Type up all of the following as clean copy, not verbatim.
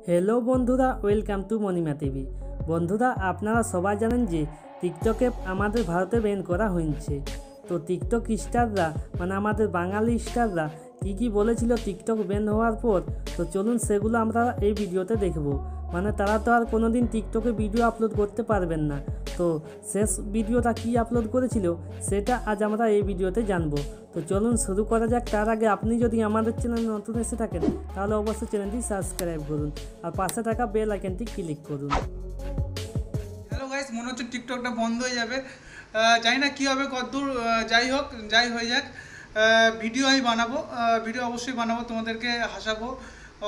Hello বন্ধুরা, welcome to Monima TV. বন্ধুরা, আপনারা সবাই জানেন যে টিকটকে আমাদের ভারতে ব্যান করা হয়েছে। তো টিকটক স্টাররা মানে আমাদের বাঙালি স্টাররা কী বলেছিল টিকটক ব্যান হওয়ার পর, তো চলুন সেগুলো আমরা এই ভিডিওতে দেখব। মানে তারা তো আর কোনো দিন টিকটকে ভিডিও আপলোড করতে পারবেন না। তো শেষ ভিডিওটা কী আপলোড করেছিল সেটা আজ আমরা এই ভিডিওতে জানবো। তো চলুন শুরু করা যাক। তার আগে আপনি যদি আমাদের চ্যানেল নতুন এসে থাকেন তাহলে অবশ্যই চ্যানেলটি সাবস্ক্রাইব করুন আর পাশে থাকা বেল আইকনটি ক্লিক করুন। হ্যালো গাইস, মনে হচ্ছে টিকটকটা বন্ধ হয়ে যাবে। জানি না কী হবে, কতদূর যাই হয়ে যাক। ভিডিও আমি বানাবো, ভিডিও অবশ্যই বানাবো, তোমাদেরকে হাসাবো,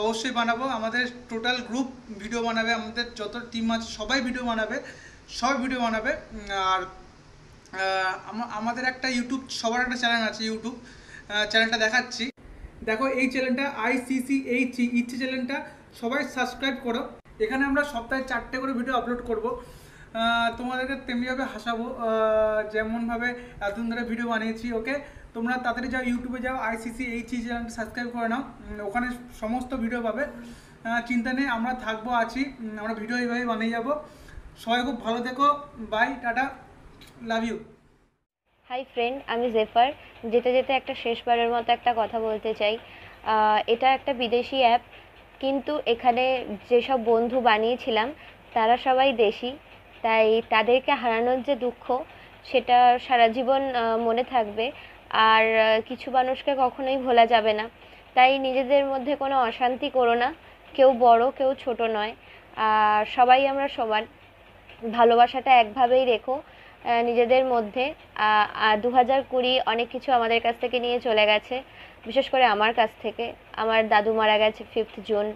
অবশ্যই বানাবো। আমাদের টোটাল গ্রুপ ভিডিও বানাবে, আমাদের যত টিম আছে সবাই ভিডিও বানাবে, আর আমাদের একটা ইউটিউব, সবার একটা চ্যানেল আছে ইউটিউব চ্যানেলটা দেখাচ্ছি। দেখো, এই চ্যানেলটা ICCH ইচ্ছে চ্যানেলটা সবাই সাবস্ক্রাইব করো। এখানে আমরা সপ্তাহে 4টে করে ভিডিও আপলোড করব, তোমাদেরকে তেমনিভাবে হাসাবো যেমনভাবে এতদিন ধরে ভিডিও বানিয়েছি। ওকে, তোমরা তাড়াতাড়ি যাও, ইউটিউবে যাও, ICCH চ্যানেলটা সাবস্ক্রাইব করে নাও, ওখানে সমস্ত ভিডিও পাবে। চিন্তা নেই, আমরা থাকবো, আছি, আমরা ভিডিও এইভাবে বানিয়ে যাবো। সবাই খুব ভালো থেকো, bye, tata, love you. Hi friend, আমি জেফার। যেতে যেতে একটা শেষবারের মতো একটা কথা বলতে চাই। এটা একটা বিদেশি অ্যাপ, কিন্তু এখানে যেসব বন্ধু বানিয়েছিলাম তারা সবাই দেশি। তাই তাদেরকে হারানোর যে দুঃখ, সেটা সারা জীবন মনে থাকবে। আর কিছু মানুষকে কখনোই ভোলা যাবে না। তাই নিজেদের মধ্যে কোনো অশান্তি করো না। কেউ বড়, কেউ ছোট নয়, আর সবাই আমরা সমান। ভালোবাসাটা একভাবেই রেখো নিজেদের মধ্যে। 2020 অনেক কিছু আমাদের কাছ থেকে নিয়ে চলে গেছে, বিশেষ করে আমার কাছ থেকে। আমার দাদু মারা গেছে 5th জুন।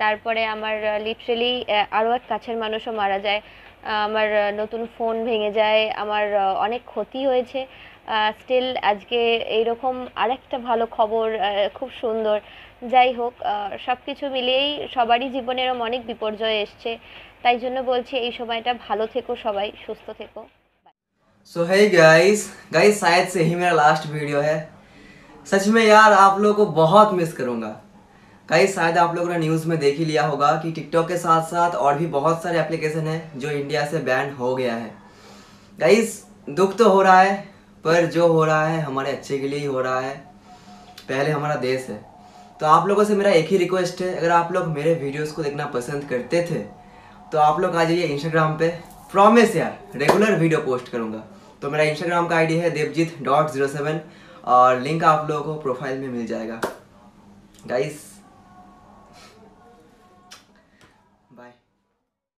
তারপরে আমার লিটারেলি আরও এক কাছের মানুষও মারা যায়। আমার নতুন ফোন ভেঙে যায়, আমার অনেক ক্ষতি হয়েছে। স্টিল আজকে এইরকম আরেকটা ভালো খবর, খুব সুন্দর। যাই হোক, সব কিছু মিলিয়েই সবারই জীবনে এরকম অনেক বিপর্যয় এসছে। তাই জন্য বলছি, এই সময়টা ভালো থেকো, সবাই সুস্থ থেকো। सो है गाइस शायद से ही मेरा लास्ट वीडियो है। सच में यार, आप लोगों को बहुत मिस करूंगा। गाइस, शायद आप लोगों ने न्यूज़ में देख ही लिया होगा कि टिकटॉक के साथ साथ और भी बहुत सारे एप्लीकेशन हैं जो इंडिया से बैन हो गया है। गाइस, दुख तो हो रहा है, पर जो हो रहा है हमारे अच्छे के लिए ही हो रहा है। पहले हमारा देश है। तो आप लोगों से मेरा एक ही रिक्वेस्ट है, अगर आप लोग मेरे वीडियोस को देखना पसंद करते थे तो आप लोग आ जाइए इंस्टाग्राम पे। प्रॉमिस यार, रेगुलर वीडियो पोस्ट करूँगा। तो मेरा इंस्टाग्राम का आईडी है devjit.07 और लिंक आप लोगों को प्रोफाइल में मिल जाएगा। Guys, bye.